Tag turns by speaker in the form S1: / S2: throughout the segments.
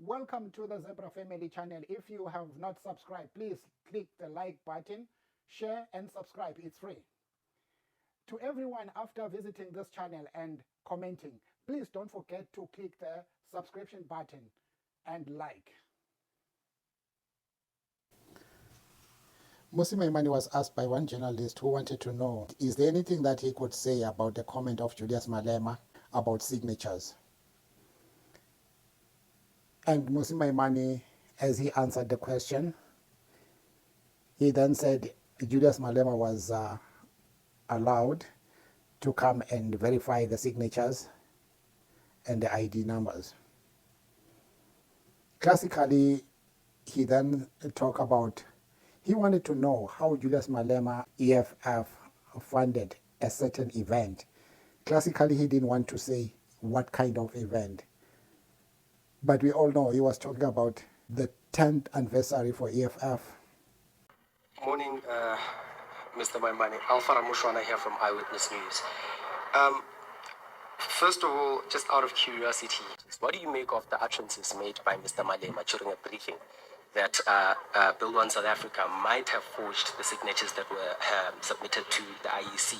S1: Welcome to the Zebra Family channel. If you have not subscribed, please click the like button, share and subscribe. It's free. To everyone after visiting this channel and commenting, please don't forget to click the subscription button and like. Mmusi Maimani was asked by one journalist who wanted to know, is there anything that he could say about the comment of Julius Malema about signatures? And Mmusi Maimani, as he answered the question, he then said Julius Malema was allowed to come and verify the signatures and the ID numbers. Classically, he then talked about, he wanted to know how Julius Malema, EFF, funded a certain event. Classically, he didn't want to say what kind of event. But we all know he was talking about the 10th anniversary for EFF.
S2: Morning, Mr. Maimani. Alpha Ramushwana here from Eyewitness News. First of all, just out of curiosity, what do you make of the utterances made by Mr. Malema during a briefing that Build One South Africa might have forged the signatures that were submitted to the IEC?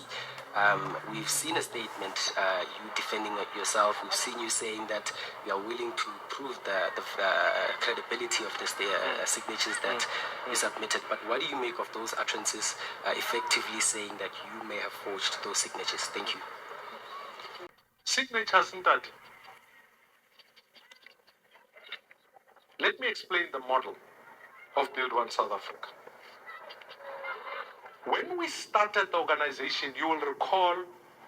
S2: We've seen a statement, you defending it yourself. We've seen you saying that you are willing to prove the credibility of this signatures that you submitted. But what do you make of those utterances effectively saying that you may have forged those signatures? Thank you.
S3: Signatures, that. Let me explain the model of Build One South Africa. When we started the organization, you will recall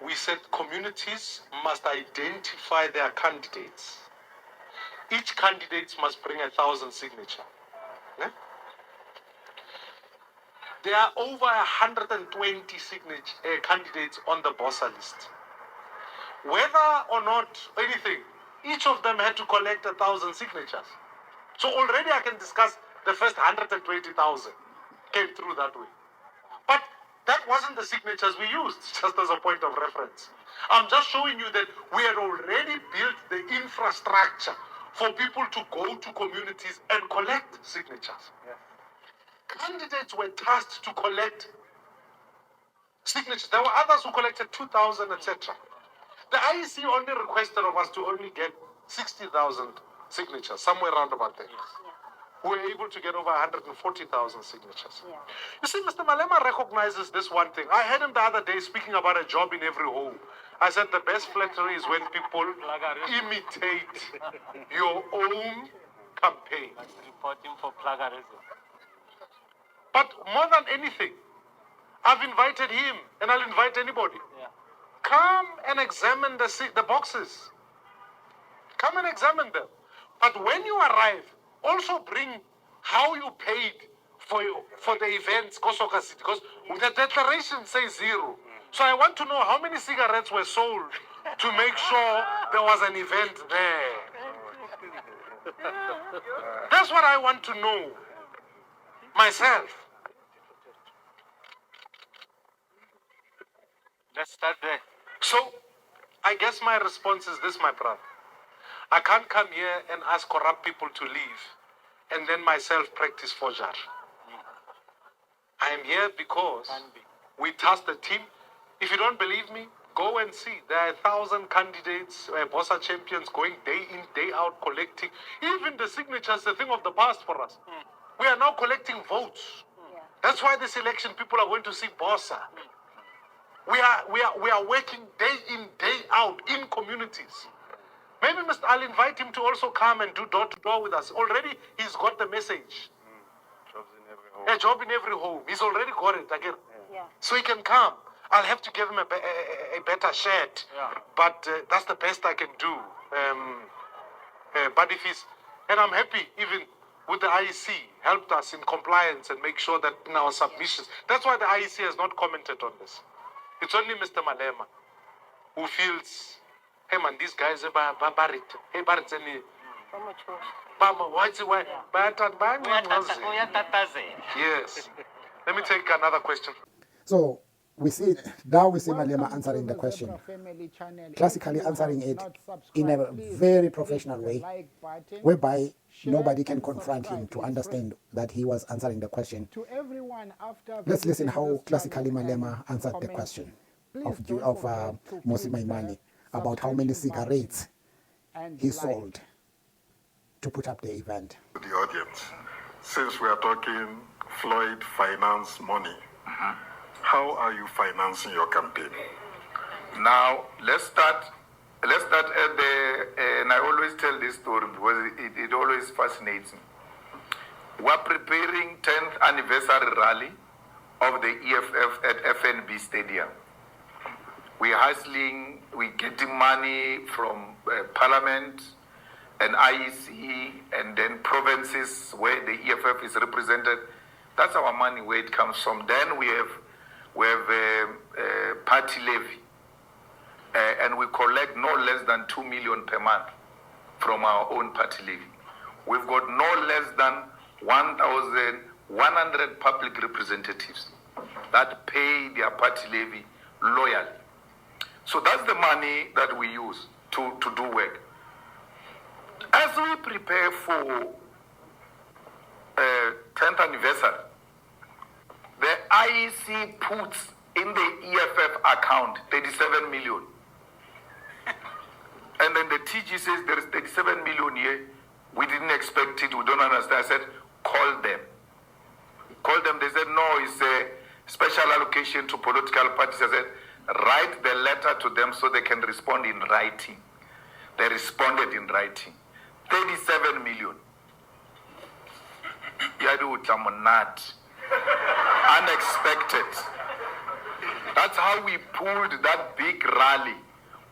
S3: we said communities must identify their candidates. Each candidate must bring 1,000 signatures. Yeah? There are over 120 candidates on the BOSA list. Whether or not anything, each of them had to collect 1,000 signatures. So already I can discuss the first 120,000 came through that way. But that wasn't the signatures we used, just as a point of reference. I'm just showing you that we had already built the infrastructure for people to go to communities and collect signatures. Yeah. Candidates were tasked to collect signatures. There were others who collected 2,000, etc. The IEC only requested of us to only get 60,000 signatures, somewhere around about there. Yeah. We were able to get over 140,000 signatures. Yeah. You see, Mr. Malema recognizes this one thing. I heard him the other day speaking about a job in every home. I said the best flattery is when people imitate your own campaign.
S4: Reporting for plagiarism.
S3: But more than anything, I've invited him, and I'll invite anybody. Yeah. Come and examine the boxes. Come and examine them. But when you arrive, also bring how you paid for the events, because the declaration says 0. So I want to know how many cigarettes were sold to make sure there was an event there. That's what I want to know myself.
S4: Let's start there.
S3: So, I guess my response is this, my brother. I can't come here and ask corrupt people to leave and then myself practice forgery. I am here because we tasked the team. If you don't believe me, go and see. There are 1,000 candidates, BOSA champions going day in, day out collecting. Even the signatures, the thing of the past for us. We are now collecting votes. That's why this election people are going to see BOSA. We are working day in, day out in communities. Maybe I'll invite him to also come and do door-to-door with us. Already he's got the message.
S4: Jobs in every home.
S3: A job in every home. He's already got it again.
S4: Yeah.
S3: So he can come. I'll have to give him a better shirt. Yeah. But that's the best I can do. But if he's... And I'm happy even with the IEC helped us in compliance and make sure that in our submissions. That's why the IEC has not commented on this. It's only Mr. Malema who feels, hey man, these guys are barbarit. Hey, Baritzeni. Yes. Let me take another question.
S1: So we see Malema answering the question, classically answering it in a very professional way, whereby nobody can confront him to understand that he was answering the question. Let's listen how classically Malema answered the question of Mmusi Maimani about how many cigarettes he sold to put up the event.
S5: The audience, since we are talking Floyd finance money, how are you financing your campaign?
S6: Now, let's start at the, and I always tell this story because it always fascinates me. We're preparing 10th anniversary rally of the EFF at FNB Stadium. We're hustling, we're getting money from Parliament and IEC and then provinces where the EFF is represented. That's our money, where it comes from. Then we have party levy, and we collect no less than 2 million per month from our own party levy. We've got no less than 1,100 public representatives that pay their party levy loyally. So that's the money that we use to do work. As we prepare for 10th anniversary, the IEC puts in the EFF account 37 million. And then the TG says there is 37 million here. We didn't expect it. We don't understand. I said, call them. Call them. They said, no, it's a special allocation to political parties. I said, write the letter to them so they can respond in writing. They responded in writing. 37 million. Unexpected. That's how we pulled that big rally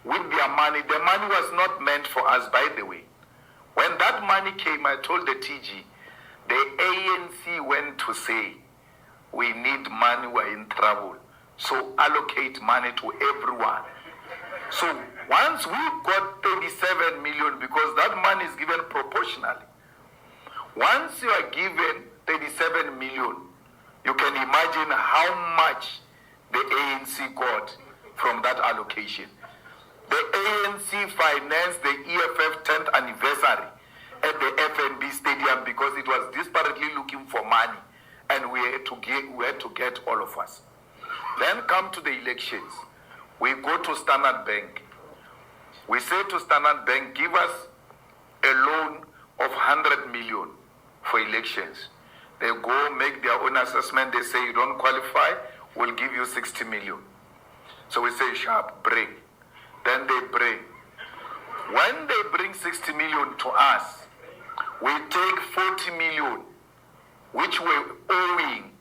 S6: with their money. The money was not meant for us, by the way. When that money came, I told the TG, the ANC went to say, we need money, we're in trouble. So allocate money to everyone. So once we got 37 million, because that money is given proportionally, once you are given 37 million, you can imagine how much the ANC got from that allocation. The ANC financed the EFF 10th anniversary at the FNB Stadium because it was desperately looking for money, and we had to get all of us. Then come to the elections. We go to Standard Bank. We say to Standard Bank, give us a loan of 100 million for elections. They go make their own assessment. They say you don't qualify, we'll give you 60 million. So we say, sharp, bring. Then they bring. When they bring 60 million to us, we take 40 million, which we're owing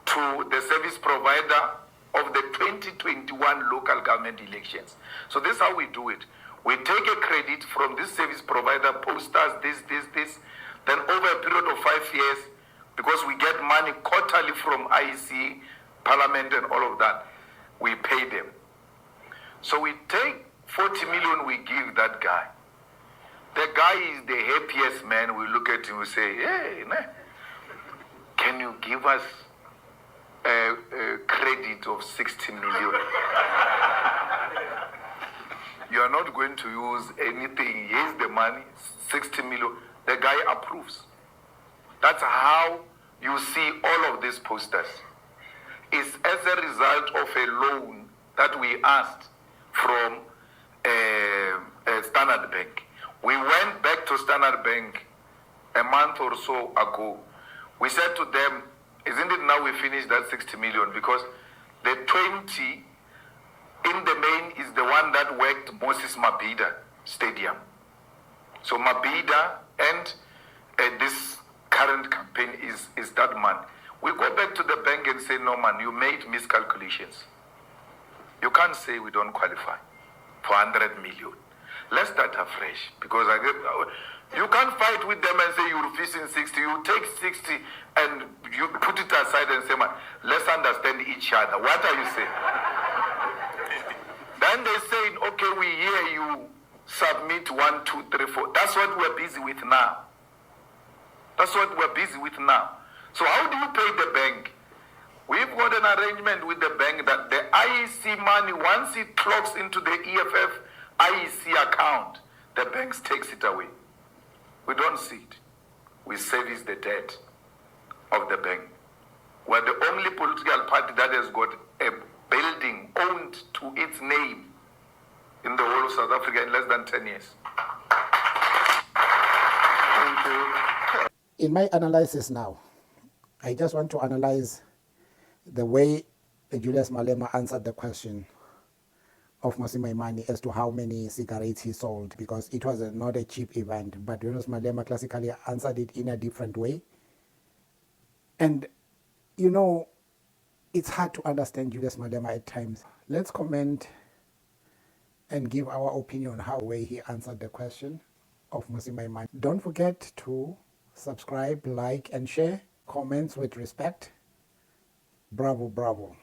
S6: to the service provider of the 2021 local government elections. So this is how we do it. We take a credit from this service provider, post us this. Then over a period of 5 years, because we get money quarterly from IEC, Parliament and all of that, we pay them. So we take 40 million, we give that guy. The guy is the happiest man. We look at him, we say, hey, can you give us a credit of 60 million? You are not going to use anything. Here's the money, 60 million. The guy approves. That's how you see all of these posters. It's as a result of a loan that we asked from Standard Bank. We went back to Standard Bank a month or so ago. We said to them, isn't it now we finished that 60 million? Because the 20 in the main is the one that worked Moses Mabhida Stadium. So Mabhida and this current campaign is that man. We go back to the bank and say, no man, you made miscalculations. You can't say we don't qualify for 100 million. Let's start afresh, because you can't fight with them and say you're refusing 60. You take 60 and you put it aside and say, man, let's understand each other. What are you saying? Then they say, okay, we hear you submit 1, 2, 3, 4. That's what we're busy with now. That's what we're busy with now. So how do you pay the bank? We've got an arrangement with the bank that the IEC money, once it clocks into the EFF IEC account, the bank takes it away. We don't see it. We service the debt of the bank. We're the only political party that has got a building owned to its name in the whole of South Africa in less than 10 years. Thank you.
S1: In my analysis now, I just want to analyze the way Julius Malema answered the question of Mmusi Maimani as to how many cigarettes he sold, because it was not a cheap event, but Julius Malema classically answered it in a different way. And, you know, it's hard to understand Julius Malema at times. Let's comment and give our opinion on how way he answered the question of Mmusi Maimani. Don't forget to subscribe, like, and share. Comments with respect. Bravo, bravo.